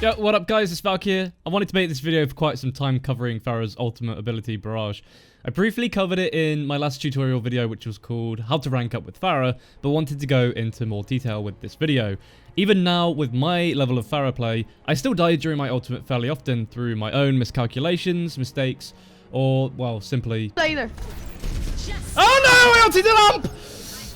Yo, what up guys, it's Valkia. I wanted to make this video for quite some time covering Pharah's ultimate ability, Barrage. I briefly covered it in my last tutorial video, which was called How to Rank Up with Pharah, but wanted to go into more detail with this video. Even now, with my level of Pharah play, I still die during my ultimate fairly often through my own miscalculations, mistakes, or, well, simply... Later. Oh no, I ulted the lamp!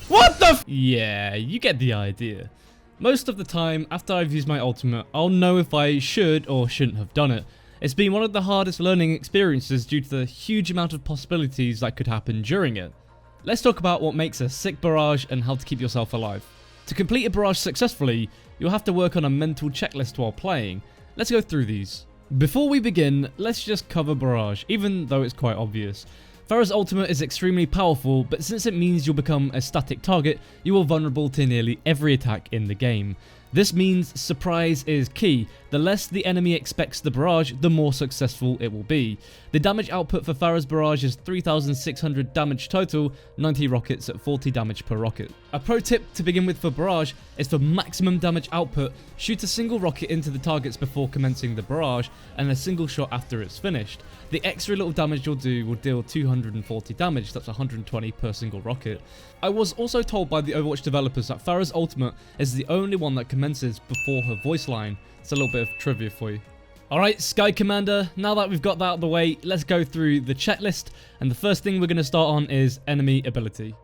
What the f— Yeah, you get the idea. Most of the time, after I've used my ultimate, I'll know if I should or shouldn't have done it. It's been one of the hardest learning experiences due to the huge amount of possibilities that could happen during it. Let's talk about what makes a sick barrage and how to keep yourself alive. To complete a barrage successfully, you'll have to work on a mental checklist while playing. Let's go through these. Before we begin, let's just cover barrage, even though it's quite obvious. Pharah's ultimate is extremely powerful, but since it means you'll become a static target, you are vulnerable to nearly every attack in the game. This means surprise is key. The less the enemy expects the barrage, the more successful it will be. The damage output for Pharah's barrage is 3,600 damage total, 90 rockets at 40 damage per rocket. A pro tip to begin with for barrage is for maximum damage output, shoot a single rocket into the targets before commencing the barrage, and a single shot after it's finished. The extra little damage you'll do will deal 240 damage, that's 120 per single rocket. I was also told by the Overwatch developers that Pharah's ultimate is the only one that commences before her voice line. It's a little bit of trivia for you. Alright, Sky Commander, now that we've got that out of the way, let's go through the checklist, and the first thing we're going to start on is enemy ability.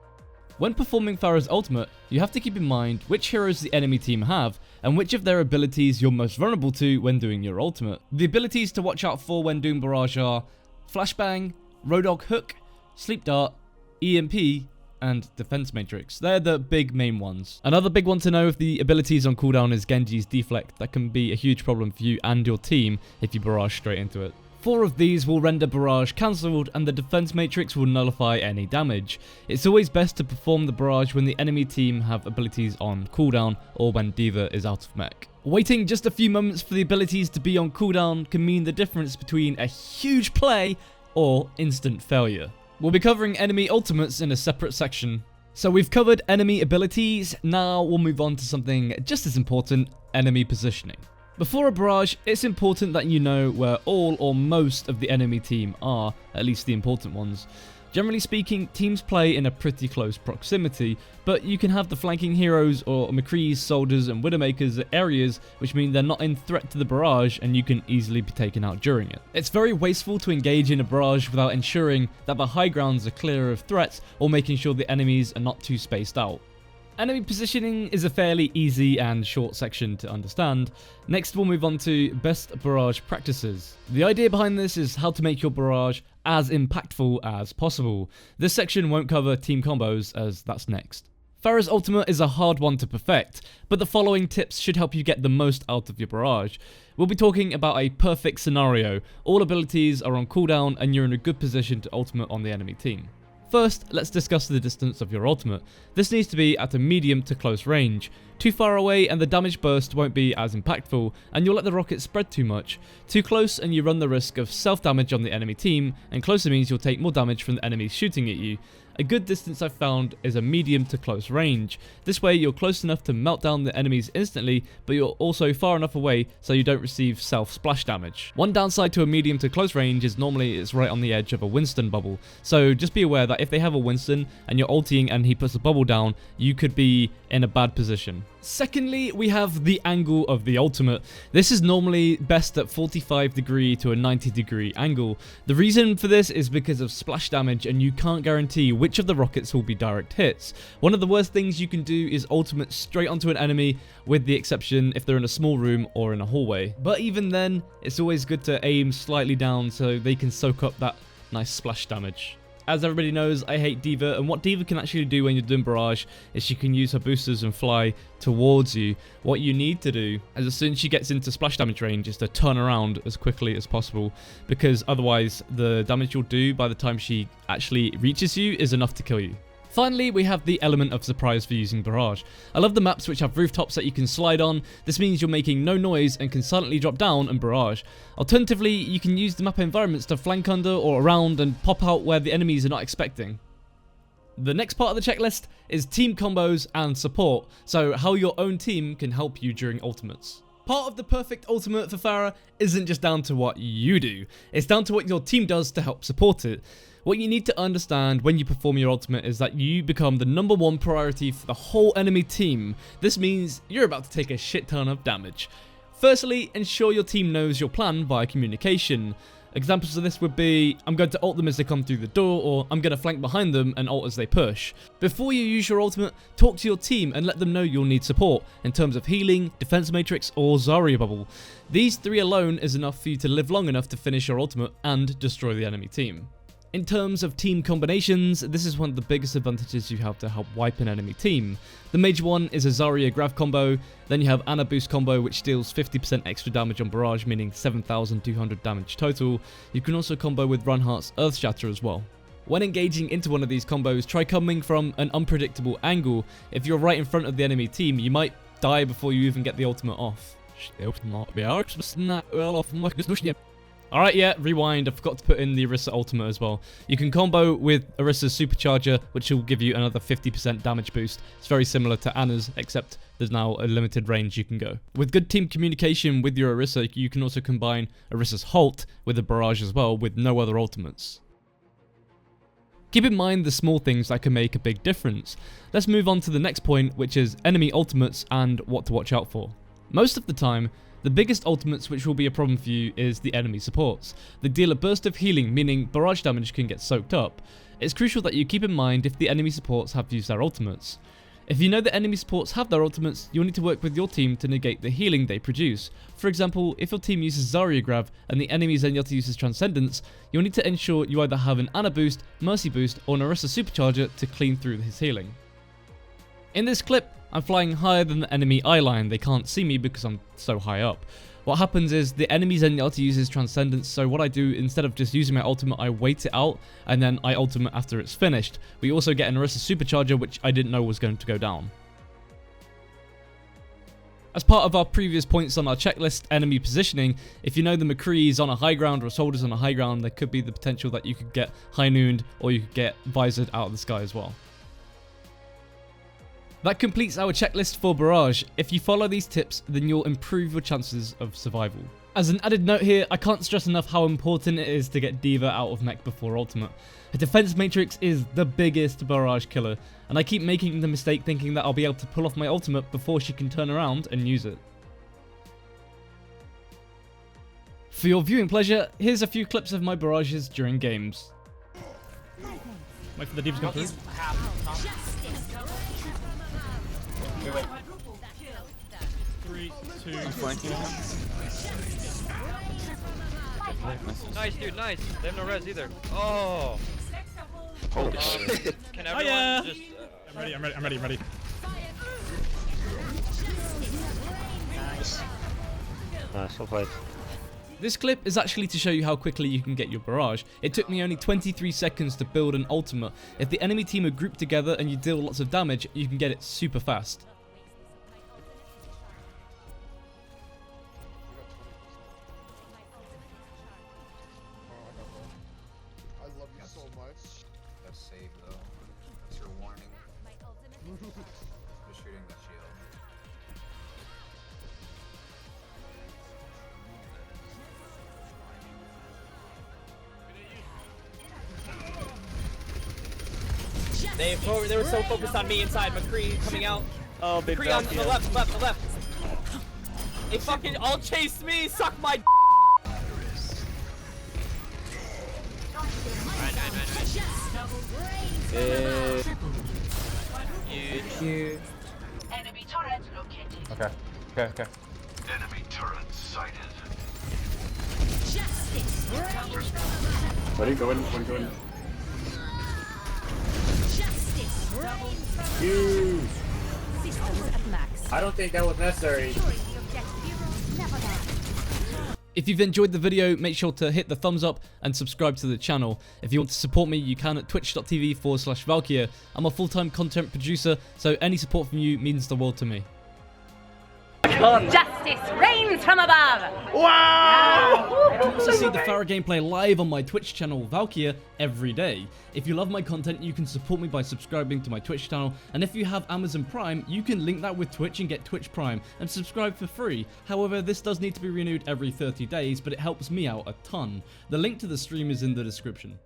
When performing Pharah's ultimate, you have to keep in mind which heroes the enemy team have, and which of their abilities you're most vulnerable to when doing your ultimate. The abilities to watch out for when doing barrage are Flashbang, Roadhog Hook, Sleep Dart, EMP, and Defense Matrix. They're the big main ones. Another big one to know if the abilities on cooldown is Genji's Deflect. That can be a huge problem for you and your team if you barrage straight into it. 4 of these will render barrage cancelled, and the Defense Matrix will nullify any damage. It's always best to perform the barrage when the enemy team have abilities on cooldown or when D.Va is out of mech. Waiting just a few moments for the abilities to be on cooldown can mean the difference between a huge play or instant failure. We'll be covering enemy ultimates in a separate section. So we've covered enemy abilities, now we'll move on to something just as important, enemy positioning. Before a barrage, it's important that you know where all or most of the enemy team are, at least the important ones. Generally speaking, teams play in a pretty close proximity, but you can have the flanking heroes or McCree's, soldiers and Widowmakers at areas which mean they're not in threat to the barrage and you can easily be taken out during it. It's very wasteful to engage in a barrage without ensuring that the high grounds are clear of threats or making sure the enemies are not too spaced out. Enemy positioning is a fairly easy and short section to understand. Next we'll move on to best barrage practices. The idea behind this is how to make your barrage as impactful as possible. This section won't cover team combos as that's next. Pharah's ultimate is a hard one to perfect, but the following tips should help you get the most out of your barrage. We'll be talking about a perfect scenario. All abilities are on cooldown and you're in a good position to ultimate on the enemy team. First, let's discuss the distance of your ultimate. This needs to be at a medium to close range. Too far away and the damage burst won't be as impactful, and you'll let the rocket spread too much. Too close and you run the risk of self-damage on the enemy team, and closer means you'll take more damage from the enemies shooting at you. A good distance I've found is a medium to close range. This way you're close enough to melt down the enemies instantly, but you're also far enough away so you don't receive self-splash damage. One downside to a medium to close range is normally it's right on the edge of a Winston bubble, so just be aware that if they have a Winston and you're ulting and he puts a bubble down, you could be in a bad position. Secondly, we have the angle of the ultimate. This is normally best at 45° to a 90° angle. The reason for this is because of splash damage and you can't guarantee which of the rockets will be direct hits. One of the worst things you can do is ultimate straight onto an enemy, with the exception if they're in a small room or in a hallway. But even then, it's always good to aim slightly down so they can soak up that nice splash damage. As everybody knows, I hate D.Va, and what D.Va can actually do when you're doing barrage is she can use her boosters and fly towards you. What you need to do is as soon as she gets into splash damage range is to turn around as quickly as possible, because otherwise the damage you'll do by the time she actually reaches you is enough to kill you. Finally, we have the element of surprise for using barrage. I love the maps which have rooftops that you can slide on. This means you're making no noise and can silently drop down and barrage. Alternatively, you can use the map environments to flank under or around and pop out where the enemies are not expecting. The next part of the checklist is team combos and support, so how your own team can help you during ultimates. Part of the perfect ultimate for Pharah isn't just down to what you do, it's down to what your team does to help support it. What you need to understand when you perform your ultimate is that you become the #1 priority for the whole enemy team. This means you're about to take a shit ton of damage. Firstly, ensure your team knows your plan via communication. Examples of this would be, I'm going to ult them as they come through the door, or I'm going to flank behind them and ult as they push. Before you use your ultimate, talk to your team and let them know you'll need support in terms of healing, defense matrix, or Zarya bubble. These 3 alone is enough for you to live long enough to finish your ultimate and destroy the enemy team. In terms of team combinations, this is one of the biggest advantages you have to help wipe an enemy team. The major one is a Zarya Grav combo, then you have Ana boost combo which deals 50% extra damage on Barrage, meaning 7,200 damage total. You can also combo with Reinhardt's Earth Shatter as well. When engaging into one of these combos, try coming from an unpredictable angle. If you're right in front of the enemy team, you might die before you even get the ultimate off. Alright, yeah, rewind, I forgot to put in the Orisa ultimate as well. You can combo with Orisa's supercharger, which will give you another 50% damage boost. It's very similar to Ana's, except there's now a limited range you can go. With good team communication with your Orisa, you can also combine Orisa's Halt with a Barrage as well, with no other ultimates. Keep in mind the small things that can make a big difference. Let's move on to the next point, which is enemy ultimates and what to watch out for. Most of the time, the biggest ultimates which will be a problem for you is the enemy supports. They deal a burst of healing, meaning barrage damage can get soaked up. It's crucial that you keep in mind if the enemy supports have used their ultimates. If you know that enemy supports have their ultimates, you'll need to work with your team to negate the healing they produce. For example, if your team uses Zarya Grav and the enemy Zenyatta uses Transcendence, you'll need to ensure you either have an Ana boost, Mercy boost, or an Orisa supercharger to clean through his healing. In this clip, I'm flying higher than the enemy eye line. They can't see me because I'm so high up. What happens is the enemy Zenyatta uses Transcendence, so what I do, instead of just using my ultimate, I wait it out and then I ultimate after it's finished. We also get an Orisa supercharger, which I didn't know was going to go down. As part of our previous points on our checklist, enemy positioning, if you know the McCree is on a high ground or a soldier's on a high ground, there could be the potential that you could get high nooned or you could get visored out of the sky as well. That completes our checklist for Barrage. If you follow these tips, then you'll improve your chances of survival. As an added note here, I can't stress enough how important it is to get D.Va out of mech before ultimate. A defense matrix is the biggest Barrage killer, and I keep making the mistake thinking that I'll be able to pull off my ultimate before she can turn around and use it. For your viewing pleasure, here's a few clips of my barrages during games. Wait for the D.Va to come through. Wait. 3, 2, Nice, dude, nice. They have no res either. Oh. Holy shit. Can everyone just... I'm ready. Nice, well played. This clip is actually to show you how quickly you can get your barrage. It took me only 23 seconds to build an ultimate. If the enemy team are grouped together and you deal lots of damage, you can get it super fast. I love you so much. That's safe though. That's your warning. Just shooting the shield. They were so focused on me inside. McCree coming out. Oh, big McCree on Valkia. the left. They fucking all chased me. Suck my. Enemy turret located. Okay. Enemy turret sighted. Justice reigns. Where are you going? Where are you going? Justice reigns. Systems at max. I don't think that was necessary. Ensuring the objective heroes never die. If you've enjoyed the video, make sure to hit the thumbs up and subscribe to the channel. If you want to support me, you can at twitch.tv/Valkia. I'm a full-time content producer, so any support from you means the world to me. Justice reigns from above. Also see the Pharah gameplay live on my Twitch channel Valkia every day. If you love my content, you can support me by subscribing to my Twitch channel, and if you have Amazon Prime, you can link that with Twitch and get Twitch Prime and subscribe for free. However, this does need to be renewed every 30 days, but it helps me out a ton. The link to the stream is in the description.